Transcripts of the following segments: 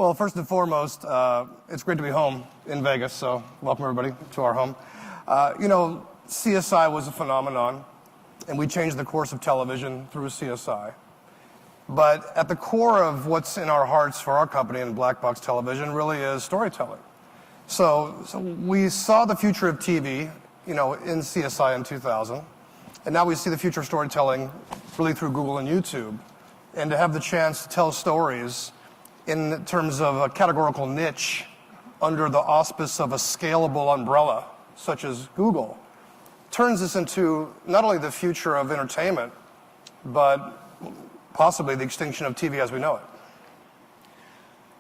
Well, first and foremost, it's great to be home in Vegas, so welcome everybody to our home. CSI was a phenomenon, and we changed the course of television through CSI. But at the core of what's in our hearts for our company in Black Box Television really is storytelling. So we saw the future of TV, in CSI in 2000, and now we see the future of storytelling really through Google and YouTube. And to have the chance to tell stories in terms of a categorical niche under the auspice of a scalable umbrella, such as Google, turns this into not only the future of entertainment, but possibly the extinction of TV as we know it.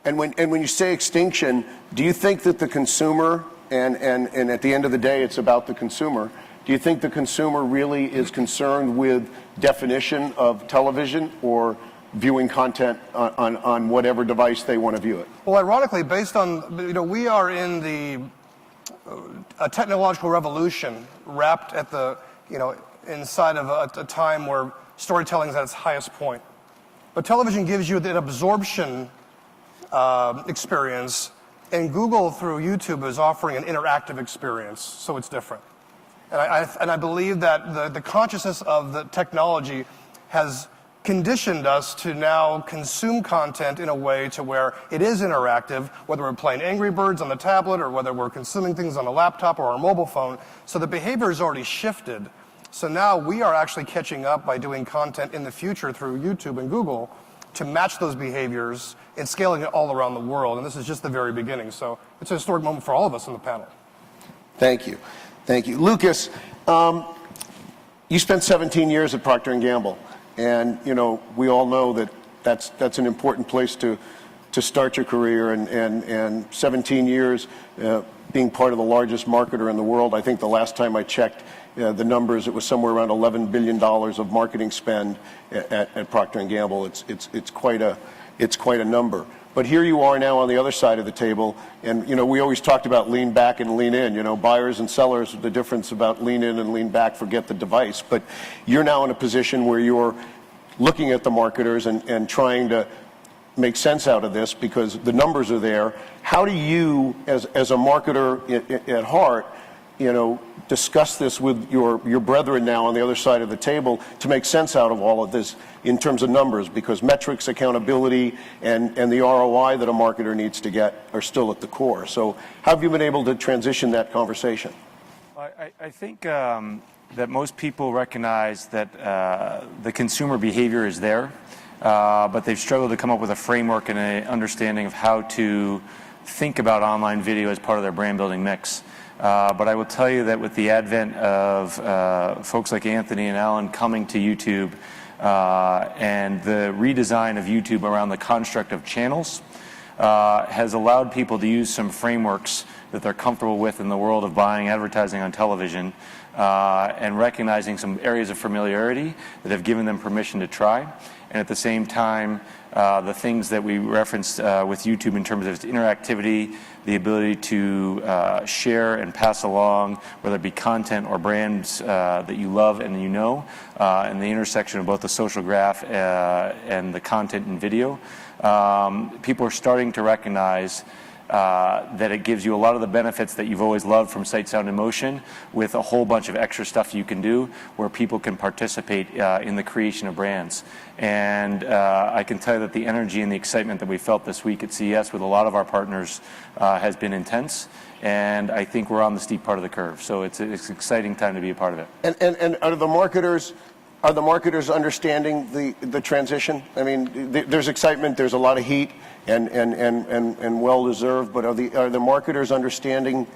And when you say extinction, do you think that the consumer, and at the end of the day it's about the consumer, do you think the consumer really is concerned with definition of television or viewing content on whatever device they want to view it? Well, ironically, based on, we are in a technological revolution wrapped at the, inside of a time where storytelling is at its highest point. But television gives you an absorption experience, and Google through YouTube is offering an interactive experience, so it's different. And I believe that the consciousness of the technology has conditioned us to now consume content in a way to where it is interactive, whether we're playing Angry Birds on the tablet or whether we're consuming things on a laptop or our mobile phone. So the behavior has already shifted. So now we are actually catching up by doing content in the future through YouTube and Google to match those behaviors and scaling it all around the world. And this is just the very beginning. So it's a historic moment for all of us on the panel. Thank you. Thank you. Lucas, you spent 17 years at Procter & Gamble. And, we all know that that's an important place to start your career. And 17 years being part of the largest marketer in the world. I think the last time I checked the numbers, it was somewhere around $11 billion of marketing spend at Procter & Gamble. It's quite a number. But here you are now on the other side of the table, and we always talked about lean back and lean in. Buyers and sellers, the difference about lean in and lean back, forget the device. But you're now in a position where you're looking at the marketers and trying to make sense out of this because the numbers are there. How do you, as a marketer at heart, discuss this with your brethren now on the other side of the table to make sense out of all of this in terms of numbers, because metrics, accountability, and the ROI that a marketer needs to get are still at the core. So how have you been able to transition that conversation? I think that most people recognize that the consumer behavior is there, but they've struggled to come up with a framework and an understanding of how to think about online video as part of their brand building mix. But I will tell you that with the advent of folks like Anthony and Alan coming to YouTube and the redesign of YouTube around the construct of channels has allowed people to use some frameworks that they're comfortable with in the world of buying advertising on television and recognizing some areas of familiarity that have given them permission to try. And at the same time, the things that we referenced with YouTube in terms of its interactivity, the ability to share and pass along, whether it be content or brands that you love and and the intersection of both the social graph and the content and video. People are starting to recognize that it gives you a lot of the benefits that you've always loved from Sight, Sound, and Motion with a whole bunch of extra stuff you can do where people can participate in the creation of brands. And I can tell you that the energy and the excitement that we felt this week at CES with a lot of our partners has been intense, and I think we're on the steep part of the curve. So it's an exciting time to be a part of it. And are the marketers understanding the transition? I mean, there's excitement, there's a lot of heat, and well deserved. But are the marketers understanding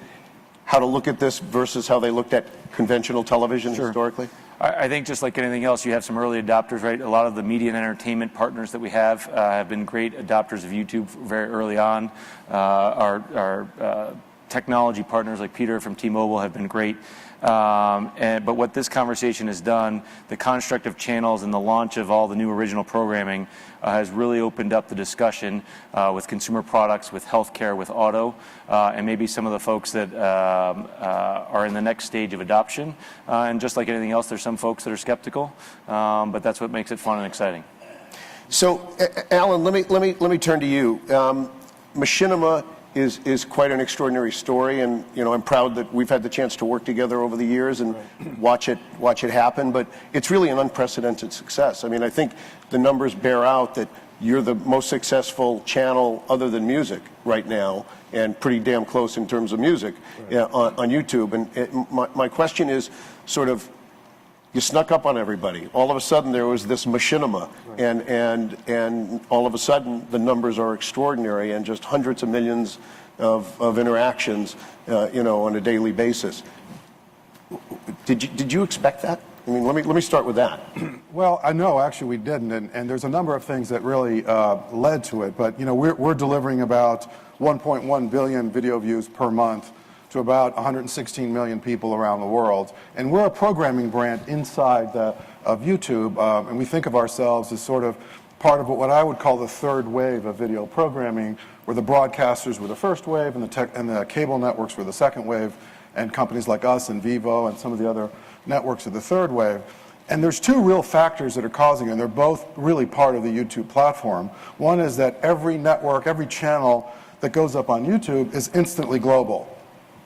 how to look at this versus how they looked at conventional television historically? I think just like anything else, you have some early adopters, right? A lot of the media and entertainment partners that we have been great adopters of YouTube very early on. Our technology partners like Peter from T-Mobile have been great. But what this conversation has done, the construct of channels and the launch of all the new original programming has really opened up the discussion with consumer products, with healthcare, with auto, and maybe some of the folks that are in the next stage of adoption. And just like anything else, there's some folks that are skeptical, but that's what makes it fun and exciting. So, Alan, let me turn to you. Machinima is quite an extraordinary story, and I'm proud that we've had the chance to work together over the years and watch it happen. But it's really an unprecedented success. I mean, I think the numbers bear out that you're the most successful channel other than music right now, and pretty damn close in terms of music on YouTube. And my question is sort of, you snuck up on everybody. All of a sudden there was this machinima, and all of a sudden the numbers are extraordinary, and just hundreds of millions of interactions, on a daily basis. Did you expect that? I mean, let me start with that. Well, I know actually we didn't, and there's a number of things that really led to it. But we're delivering about 1.1 billion video views per month to about 116 million people around the world, and we're a programming brand inside of YouTube, and we think of ourselves as sort of part of what I would call the third wave of video programming, where the broadcasters were the first wave, and the cable networks were the second wave, and companies like us and Vivo and some of the other networks are the third wave. And there's two real factors that are causing it, and they're both really part of the YouTube platform. One is that every network, every channel that goes up on YouTube is instantly global.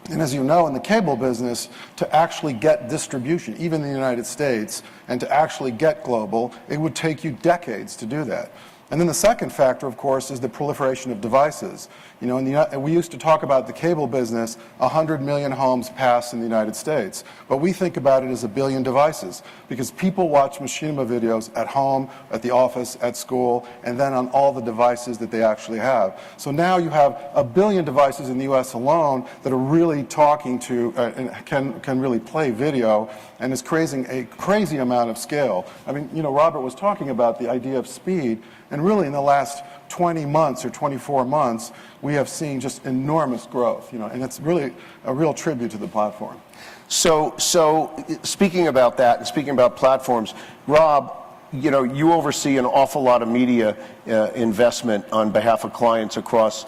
And as you know, in the cable business, to actually get distribution, even in the United States, and to actually get global, it would take you decades to do that. And then the second factor, of course, is the proliferation of devices. We used to talk about the cable business, 100 million homes passed in the United States. But we think about it as 1 billion devices, because people watch machinima videos at home, at the office, at school, and then on all the devices that they actually have. So now you have 1 billion devices in the US alone that are really talking to, and can really play video, and is creating a crazy amount of scale. I mean, Robert was talking about the idea of speed, and really in the last 20 months or 24 months, we have seen just enormous growth, and it's really a real tribute to the platform. So speaking about that and speaking about platforms, Rob, you oversee an awful lot of media investment on behalf of clients across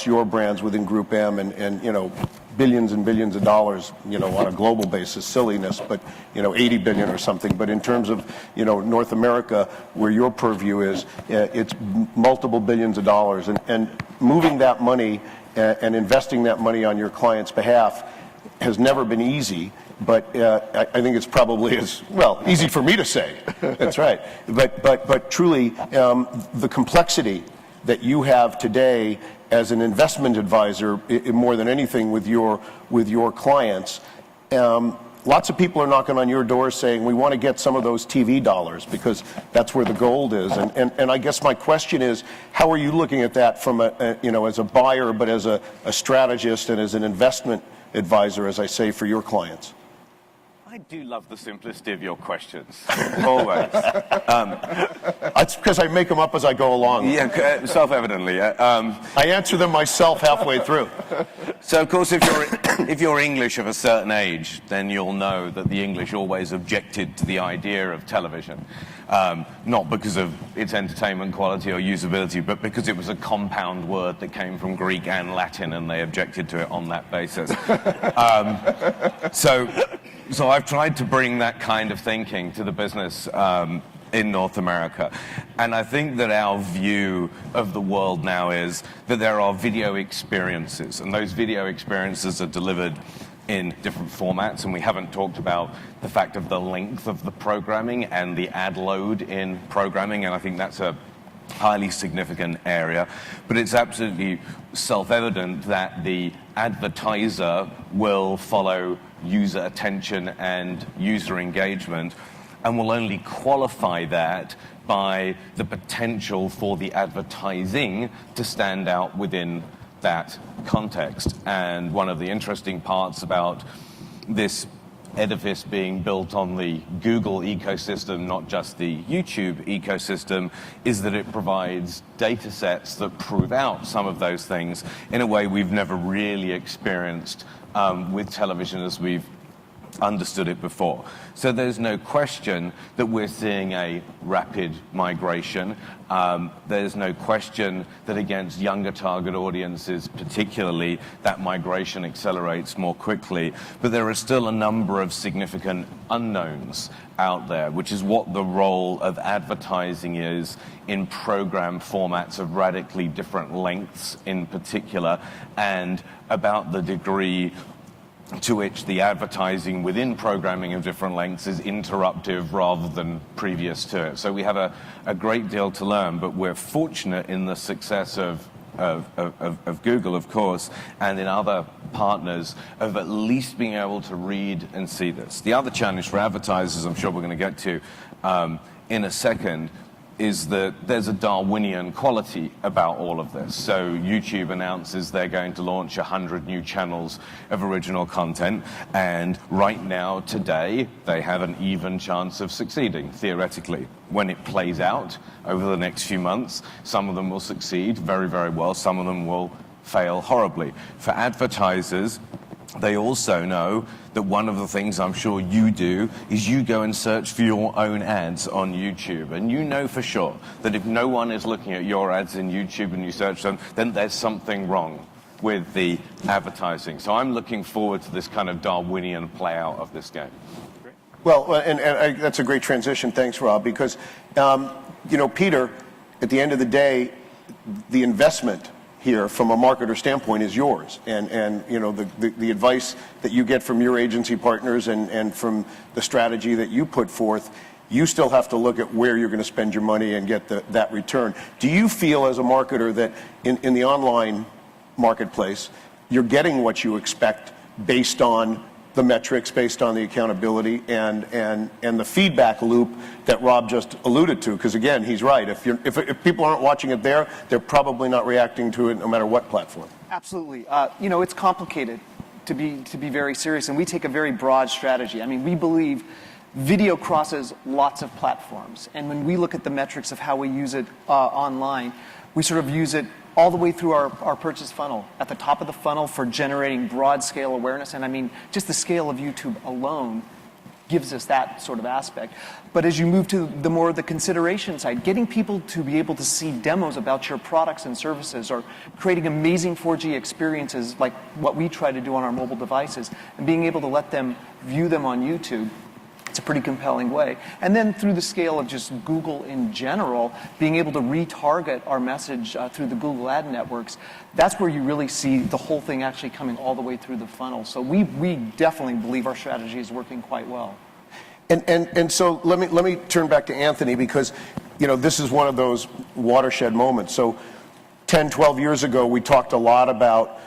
your brands within Group M, and billions and billions of dollars, on a global basis. Silliness, but 80 billion or something. But in terms of North America, where your purview is, it's multiple billions of dollars, and moving that money and investing that money on your clients' behalf has never been easy. But I think it's probably easy for me to say. That's right. But truly, the complexity that you have today as an investment advisor, more than anything with your clients, lots of people are knocking on your door saying, we want to get some of those TV dollars, because that's where the gold is. And I guess my question is, how are you looking at that from as a buyer, but as a strategist and as an investment advisor, as I say, for your clients? I do love the simplicity of your questions, always. That's because I make them up as I go along. Yeah, self-evidently. I answer them myself halfway through. So, of course, if you're English of a certain age, then you'll know that the English always objected to the idea of television. Not because of its entertainment quality or usability, but because it was a compound word that came from Greek and Latin, and they objected to it on that basis. So I've tried to bring that kind of thinking to the business in North America. And I think that our view of the world now is that there are video experiences, and those video experiences are delivered in different formats, and we haven't talked about the fact of the length of the programming and the ad load in programming, and I think that's a highly significant area. But it's absolutely self-evident that the advertiser will follow user attention and user engagement, and will only qualify that by the potential for the advertising to stand out within that context. And one of the interesting parts about this edifice being built on the Google ecosystem, not just the YouTube ecosystem, is that it provides data sets that prove out some of those things in a way we've never really experienced with television as we've understood it before. So there's no question that we're seeing a rapid migration. There's no question that against younger target audiences particularly, that migration accelerates more quickly. But there are still a number of significant unknowns out there, which is what the role of advertising is in program formats of radically different lengths in particular, and about the degree to which the advertising within programming of different lengths is interruptive rather than previous to it. So we have a great deal to learn, but we're fortunate in the success of Google, of course, and in other partners of at least being able to read and see this. The other challenge for advertisers, I'm sure we're going to get to in a second, is that there's a Darwinian quality about all of this. So YouTube announces they're going to launch 100 new channels of original content, and right now, today, they have an even chance of succeeding, theoretically. When it plays out over the next few months, some of them will succeed very, very well, some of them will fail horribly. For advertisers, they also know that one of the things I'm sure you do is you go and search for your own ads on YouTube. And you know for sure that if no one is looking at your ads in YouTube and you search them, then there's something wrong with the advertising. So I'm looking forward to this kind of Darwinian play out of this game. Well, and that's a great transition. Thanks, Rob, because, Peter, at the end of the day, the investment here from a marketer standpoint is yours, and the advice that you get from your agency partners and from the strategy that you put forth, you still have to look at where you're going to spend your money and get that return. Do you feel as a marketer that in the online marketplace you're getting what you expect based on the metrics, based on the accountability and the feedback loop that Rob just alluded to? Because again, he's right. If people aren't watching it there, they're probably not reacting to it no matter what platform. Absolutely. It's complicated, to be very serious, and we take a very broad strategy. I mean, we believe video crosses lots of platforms, and when we look at the metrics of how we use it online, we sort of use it all the way through our purchase funnel. At the top of the funnel for generating broad scale awareness, and I mean, just the scale of YouTube alone gives us that sort of aspect. But as you move to the more the consideration side, getting people to be able to see demos about your products and services, or creating amazing 4G experiences like what we try to do on our mobile devices, and being able to let them view them on YouTube, it's a pretty compelling way. And then through the scale of just Google in general, being able to retarget our message through the Google ad networks, that's where you really see the whole thing actually coming all the way through the funnel. So we definitely believe our strategy is working quite well. And so let me turn back to Anthony, because this is one of those watershed moments. So 10, 12 years ago, we talked a lot about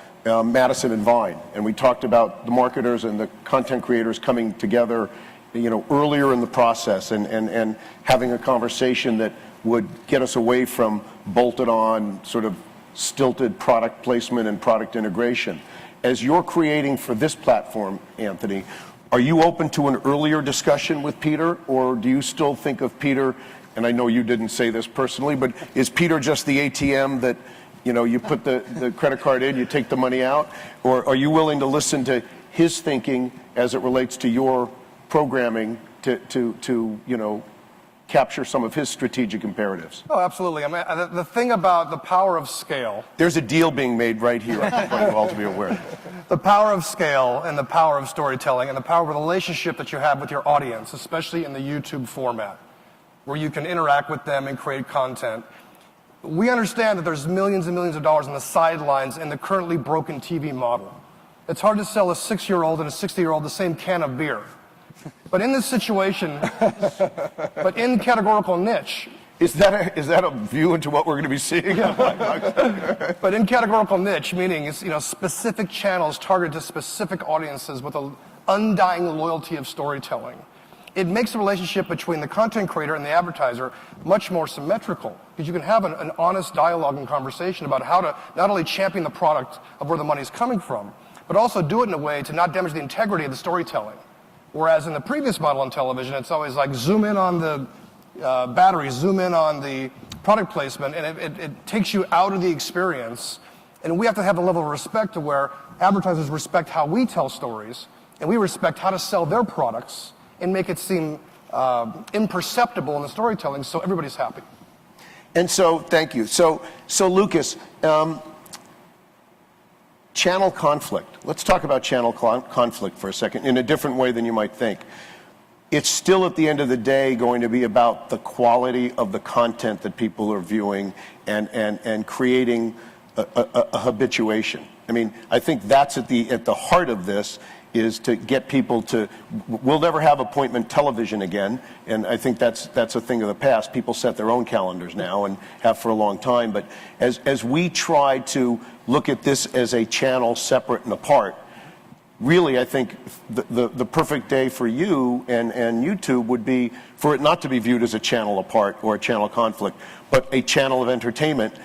Madison and Vine, and we talked about the marketers and the content creators coming together earlier in the process and having a conversation that would get us away from bolted on sort of stilted product placement and product integration. As you're creating for this platform, Anthony, are you open to an earlier discussion with Peter, or do you still think of Peter, and I know you didn't say this personally, but is Peter just the ATM that you put the credit card in, you take the money out, or are you willing to listen to his thinking as it relates to your programming to capture some of his strategic imperatives? Oh, absolutely. I mean, the thing about the power of scale. There's a deal being made right here. I want you all to be aware. The power of scale and the power of storytelling and the power of the relationship that you have with your audience, especially in the YouTube format, where you can interact with them and create content. We understand that there's millions and millions of dollars on the sidelines in the currently broken TV model. It's hard to sell a 6-year-old and a 60-year-old the same can of beer. But in this situation, but in categorical niche. Is that a view into what we're going to be seeing? But in categorical niche, meaning it's specific channels targeted to specific audiences with an undying loyalty of storytelling. It makes the relationship between the content creator and the advertiser much more symmetrical, because you can have an honest dialogue and conversation about how to not only champion the product of where the money is coming from, but also do it in a way to not damage the integrity of the storytelling. Whereas in the previous model on television, it's always like zoom in on the battery, zoom in on the product placement, and it takes you out of the experience. And we have to have a level of respect to where advertisers respect how we tell stories, and we respect how to sell their products and make it seem imperceptible in the storytelling so everybody's happy. And so, thank you. So Lucas, channel conflict. Let's talk about channel conflict for a second in a different way than you might think. It's still, at the end of the day, going to be about the quality of the content that people are viewing and creating a habituation. I mean, I think that's at the heart of this, is to get people to, we'll never have appointment television again, and I think that's a thing of the past. People set their own calendars now and have for a long time, but as we try to look at this as a channel separate and apart, really, I think the perfect day for you and YouTube would be for it not to be viewed as a channel apart or a channel conflict, but a channel of entertainment